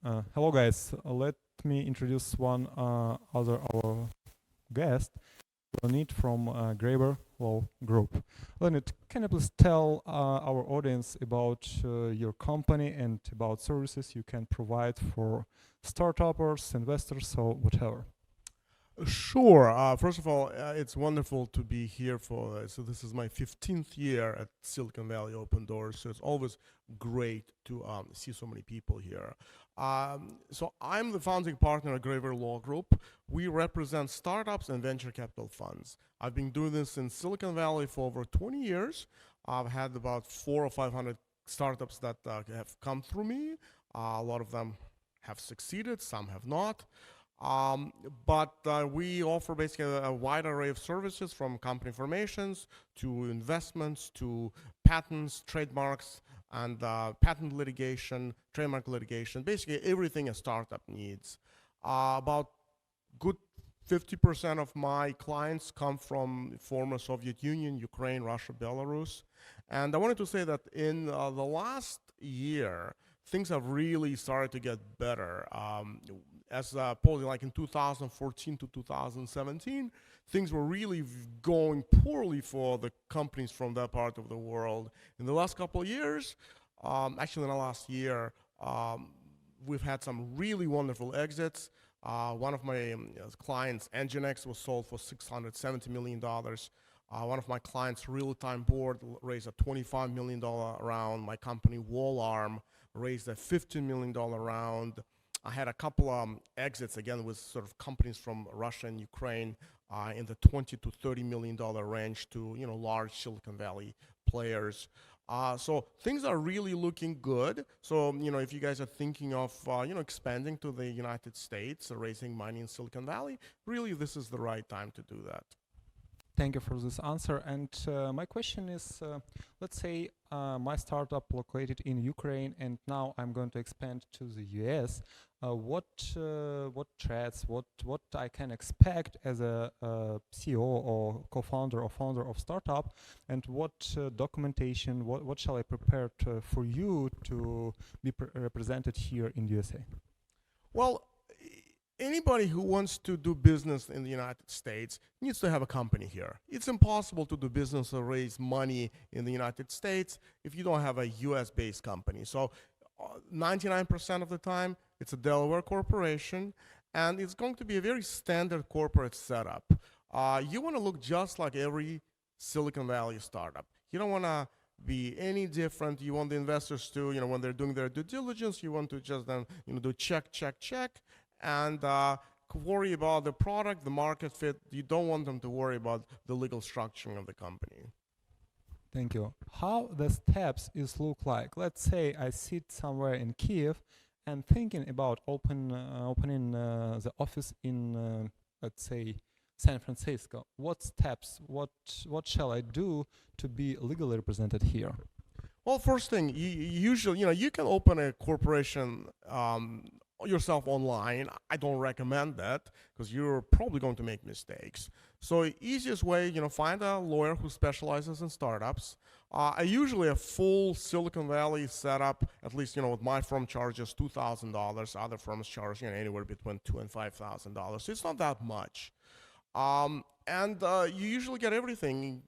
Hello guys, let me introduce one other our guest, Leonard from Grayver Law Group. Leonard, can you please tell our audience about your company and about services you can provide for startups, investors, or whatever? Sure. First of all, it's wonderful to be here for. So this is my 15th year at Silicon Valley Open Doors. So it's always great to see so many people here. So I'm the founding partner at Grayver Law Group. We represent startups and venture capital funds. I've been doing this in Silicon Valley for over 20 years. I've had about 400 or 500 startups that have come through me. A lot of them have succeeded, some have not. But we offer basically a wide array of services, from company formations to investments to patents, trademarks, and patent litigation, trademark litigation, basically everything a startup needs. About good 50% of my clients come from former Soviet Union, Ukraine, Russia, Belarus. And I wanted to say that in the last year, things have really started to get better. Probably like in 2014 to 2017, things were really going poorly for the companies from that part of the world. In the last couple of years, actually in the last year, we've had some really wonderful exits. One of my clients, Nginx, was sold for $670 million. One of my clients, Real Time Board, raised a $25 million round. My company, WallArm, raised a $15 million round. I had a couple exits, again, with sort of companies from Russia and Ukraine in the $20 to $30 million range to, large Silicon Valley players. So things are really looking good. So, if you guys are thinking of, expanding to the United States or raising money in Silicon Valley, really this is the right time to do that. Thank you for this answer. And my question is, let's say my startup located in Ukraine, and now I'm going to expand to the US. What threats, what I can expect as a CEO or co-founder or founder of startup, and what documentation, what shall I prepare for you to be represented here in USA? Well, anybody who wants to do business in the United States needs to have a company here. It's impossible to do business or raise money in the United States if you don't have a US-based company. So 99% of the time, it's a Delaware corporation, and it's going to be a very standard corporate setup. You want to look just like every Silicon Valley startup. You don't want to be any different. You want the investors to, when they're doing their due diligence, you want to just then, do check, check, check, and worry about the product, the market fit. You don't want them to worry about the legal structuring of the company. Thank you. How the steps is look like? Let's say I sit somewhere in Kiev and thinking about opening the office in, let's say, San Francisco. What steps? What shall I do to be legally represented here? Well, first thing, usually, you can open a corporation yourself online. I don't recommend that because you're probably going to make mistakes. So easiest way, find a lawyer who specializes in startups. Usually a full Silicon Valley setup, at least, with my firm charges $2,000. Other firms charge anywhere between $2,000 and $5,000. So it's not that much. And you usually get everything,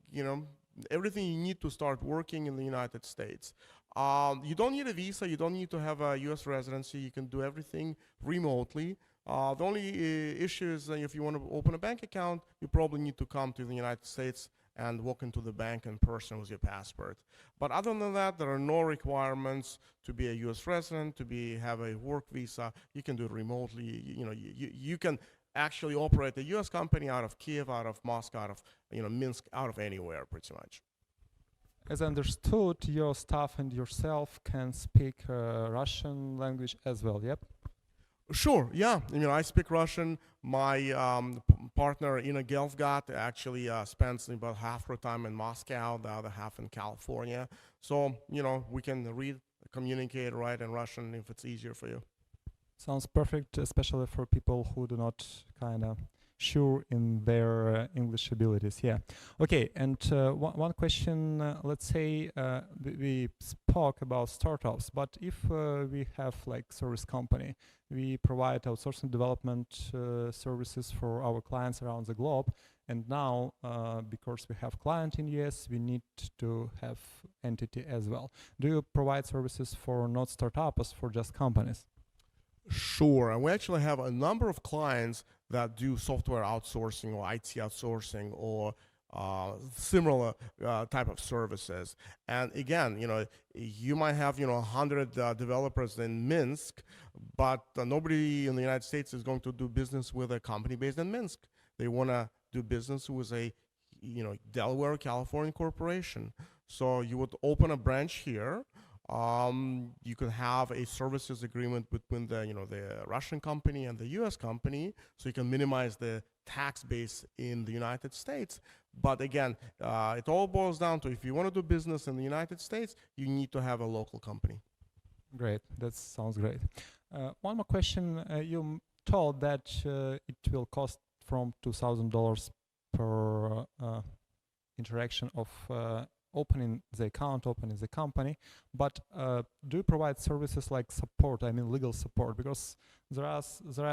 everything you need to start working in the United States. You don't need a visa. You don't need to have a U.S. residency. You can do everything remotely. The only issue is if you want to open a bank account, you probably need to come to the United States and walk into the bank in person with your passport. But other than that, there are no requirements to be a U.S. resident, to have a work visa. You can do it remotely. You can actually operate a U.S. company out of Kiev, out of Moscow, out of Minsk, out of anywhere, pretty much. As I understood, your staff and yourself can speak Russian language as well, yep? Sure, yeah. I speak Russian. My partner, Ina Gelfgat, actually spends about half her time in Moscow, the other half in California. So, we can read, communicate, write in Russian if it's easier for you. Sounds perfect, especially for people who do not kind of sure in their English abilities. Yeah. Okay. And one question. Let's say we spoke about startups, but if we have like service company, we provide outsourcing development services for our clients around the globe. And now, because we have client in US, we need to have entity as well. Do you provide services for not startups, for just companies? Sure, and we actually have a number of clients that do software outsourcing or IT outsourcing or similar type of services. And again, you might have 100 developers in Minsk, but nobody in the United States is going to do business with a company based in Minsk. They want to do business with a Delaware, California corporation. So you would open a branch here. You could have a services agreement between the Russian company and the US company, so you can minimize the tax base in the United States. But again, it all boils down to, if you want to do business in the United States, you need to have a local company. Great, that sounds great. One more question. You told that it will cost from $2,000 per interaction of opening the account, opening the company, but do you provide services like support, I mean legal support? Because there are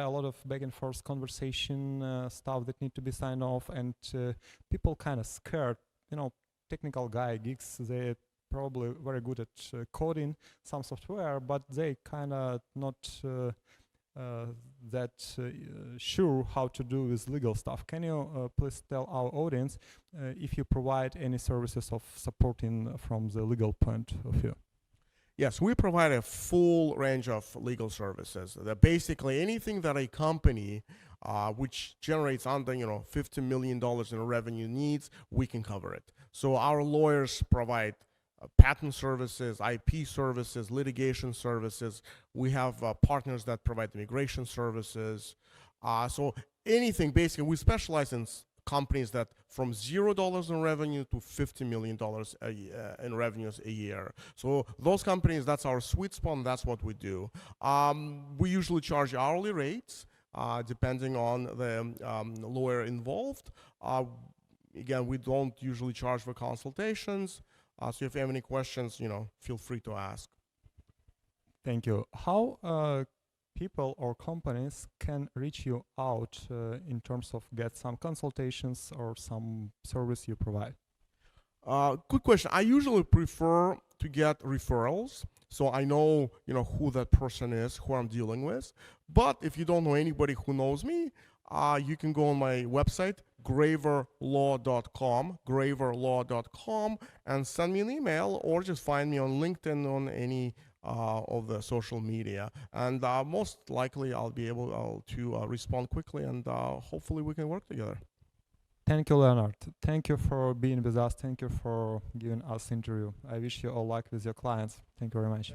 a lot of back and forth conversation stuff that need to be signed off, and people kind of scared, technical guy, geeks, they're probably very good at coding some software, but they kind of not sure how to do with legal stuff. Can you please tell our audience if you provide any services of supporting from the legal point of view? Yes, we provide a full range of legal services. That basically anything that a company which generates under $50 million in revenue needs, we can cover it. So our lawyers provide patent services, IP services, litigation services. We have partners that provide immigration services. So anything, basically, we specialize in companies that from $0 in revenue to $50 million in revenues a year. So those companies, that's our sweet spot, and that's what we do. We usually charge hourly rates depending on the lawyer involved. Again, we don't usually charge for consultations. So if you have any questions, feel free to ask. Thank you. How people or companies can reach you out in terms of get some consultations or some service you provide? Good question. I usually prefer to get referrals, so I know who that person is, who I'm dealing with. But if you don't know anybody who knows me, you can go on my website, grayverlaw.com, and send me an email, or just find me on LinkedIn, on any of the social media. And most likely I'll be able to respond quickly, and hopefully we can work together. Thank you, Leonard. Thank you for being with us. Thank you for giving us interview. I wish you all luck with your clients. Thank you very much.